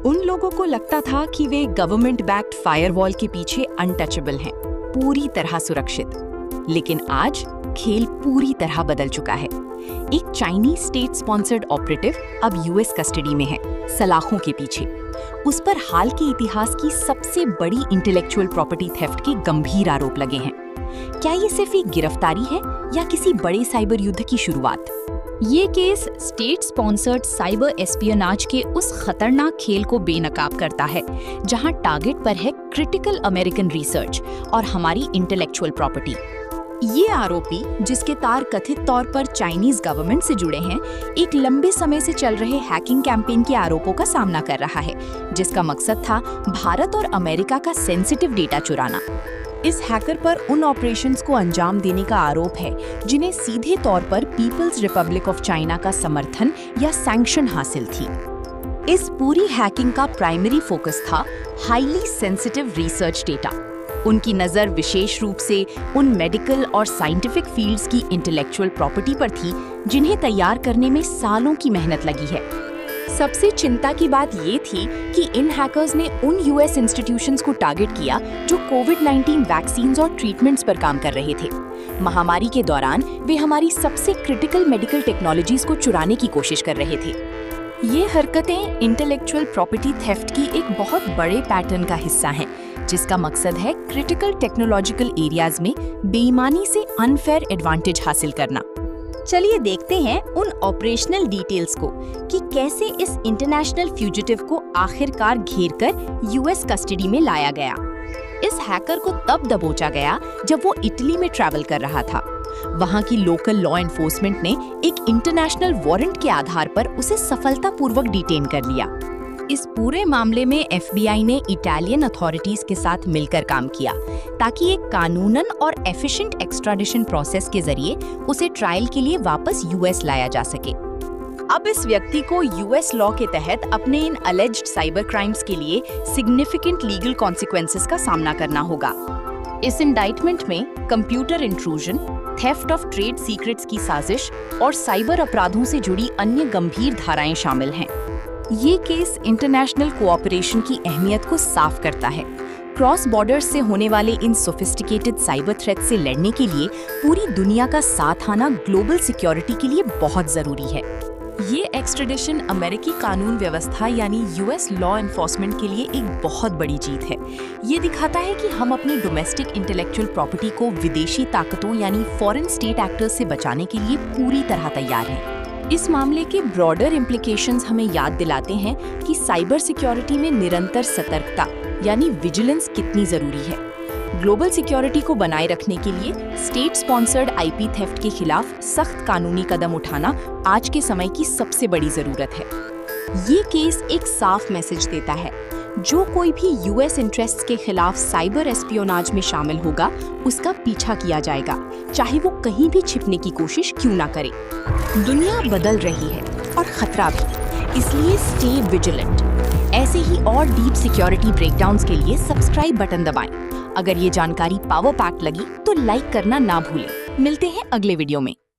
उन लोगों को लगता था कि वे गवर्नमेंट बैक्ड फायरवॉल के पीछे अनटचेबल हैं, पूरी तरह सुरक्षित। लेकिन आज खेल पूरी तरह बदल चुका है। एक चाइनीज स्टेट स्पॉन्सर्ड ऑपरेटिव अब यूएस कस्टडी में है, सलाखों के पीछे। उस पर हाल के इतिहास की सबसे बड़ी इंटेलेक्चुअल प्रॉपर्टी थेफ्ट के गंभीर आरोप लगे हैं। क्या ये सिर्फ एक गिरफ्तारी है या किसी बड़े साइबर युद्ध की शुरुआत? ये case state sponsored cyber espionage के उस खतरनाक खेल को बेनकाब करता है, जहां टारगेट पर है क्रिटिकल अमेरिकन रिसर्च और हमारी इंटेलेक्चुअल प्रॉपर्टी। ये आरोपी, जिसके तार कथित तौर पर चाइनीज गवर्नमेंट से जुड़े हैं, एक लंबे समय से चल रहे हैकिंग कैंपेन के आरोपों का सामना कर रहा है, जिसका मकसद था भारत और अमेरिका का सेंसिटिव डेटा चुराना। इस हैकर पर उन ऑपरेशंस को अंजाम देने का आरोप है जिन्हें सीधे तौर पर पीपल्स रिपब्लिक ऑफ चाइना का समर्थन या सैंक्शन हासिल थी। इस पूरी हैकिंग का प्राइमरी फोकस था हाईली सेंसिटिव रिसर्च डेटा। उनकी नज़र विशेष रूप से उन मेडिकल और साइंटिफिक फील्ड्स की इंटेलेक्चुअल प्रॉपर्टी पर थी जिन्हें तैयार करने में सालों की मेहनत लगी है। सबसे चिंता की बात ये थी कि इन हैकर्स ने उन यूएस इंस्टीट्यूशंस को टारगेट किया जो कोविड-19 वैक्सीन्स और ट्रीटमेंट्स पर काम कर रहे थे। महामारी के दौरान वे हमारी सबसे क्रिटिकल मेडिकल टेक्नोलॉजीज को चुराने की कोशिश कर रहे थे। ये हरकतें इंटेलेक्चुअल प्रॉपर्टी थेफ्ट की एक बहुत बड़े पैटर्न का हिस्सा हैं, जिसका मकसद है क्रिटिकल टेक्नोलॉजिकल एरियाज में बेईमानी से अनफेयर एडवांटेज हासिल करना। चलिए देखते हैं उन ऑपरेशनल डिटेल्स को कि कैसे इस इंटरनेशनल फ्यूजिटिव को आखिरकार घेरकर यूएस कस्टडी में लाया गया। इस हैकर को तब दबोचा गया जब वो इटली में ट्रैवल कर रहा था। वहाँ की लोकल लॉ एनफोर्समेंट ने एक इंटरनेशनल वारंट के आधार पर उसे सफलतापूर्वक डिटेन कर लिया। इस पूरे मामले में एफबीआई ने इटालियन अथॉरिटीज के साथ मिलकर काम किया ताकि एक कानूनन और एफिशिएंट एक्स्ट्राडिशन प्रोसेस के जरिए उसे ट्रायल के लिए वापस यूएस लाया जा सके। अब इस व्यक्ति को यूएस लॉ के तहत अपने इन अलेज्ड साइबर क्राइम्स के लिए सिग्निफिकेंट लीगल कॉन्सिक्वेंसेस का सामना करना होगा। इस इंडाइटमेंट में computer intrusion, theft of trade secrets की साजिश और साइबर अपराधों से जुड़ी अन्य गंभीर धाराएं शामिल हैं। ये केस इंटरनेशनल कोऑपरेशन की अहमियत को साफ करता है। क्रॉस बॉर्डर्स से होने वाले इन सोफिस्टिकेटेड साइबर थ्रेट से लड़ने के लिए पूरी दुनिया का साथ आना ग्लोबल सिक्योरिटी के लिए बहुत जरूरी है। ये एक्स्ट्रेडिशन अमेरिकी कानून व्यवस्था यानी यूएस लॉ एनफोर्समेंट के लिए एक बहुत बड़ी जीत है। ये दिखाता है कि हम अपनी डोमेस्टिक इंटेलेक्चुअल प्रॉपर्टी को विदेशी ताकतों यानी फॉरेन स्टेट एक्टर्स से बचाने के लिए पूरी तरह तैयार हैं। इस मामले के ब्रॉडर इम्प्लीकेशंस हमें याद दिलाते हैं कि साइबर सिक्योरिटी में निरंतर सतर्कता यानी विजिलेंस कितनी जरूरी है। ग्लोबल सिक्योरिटी को बनाए रखने के लिए स्टेट स्पॉन्सर्ड आईपी थेफ्ट के खिलाफ सख्त कानूनी कदम उठाना आज के समय की सबसे बड़ी जरूरत है। ये केस एक साफ मैसेज देता है, जो कोई भी यूएस इंटरेस्ट्स के खिलाफ साइबर एस्पियोनाज में शामिल होगा, उसका पीछा किया जाएगा, चाहे वो कहीं भी छिपने की कोशिश क्यों ना करे। दुनिया बदल रही है और खतरा भी, इसलिए स्टे विजिलेंट। ऐसे ही और डीप सिक्योरिटी ब्रेकडाउन्स के लिए सब्सक्राइब बटन दबाएं। अगर ये जानकारी पावर पैक्ड लगी तो लाइक करना ना भूलें। मिलते हैं अगले वीडियो में।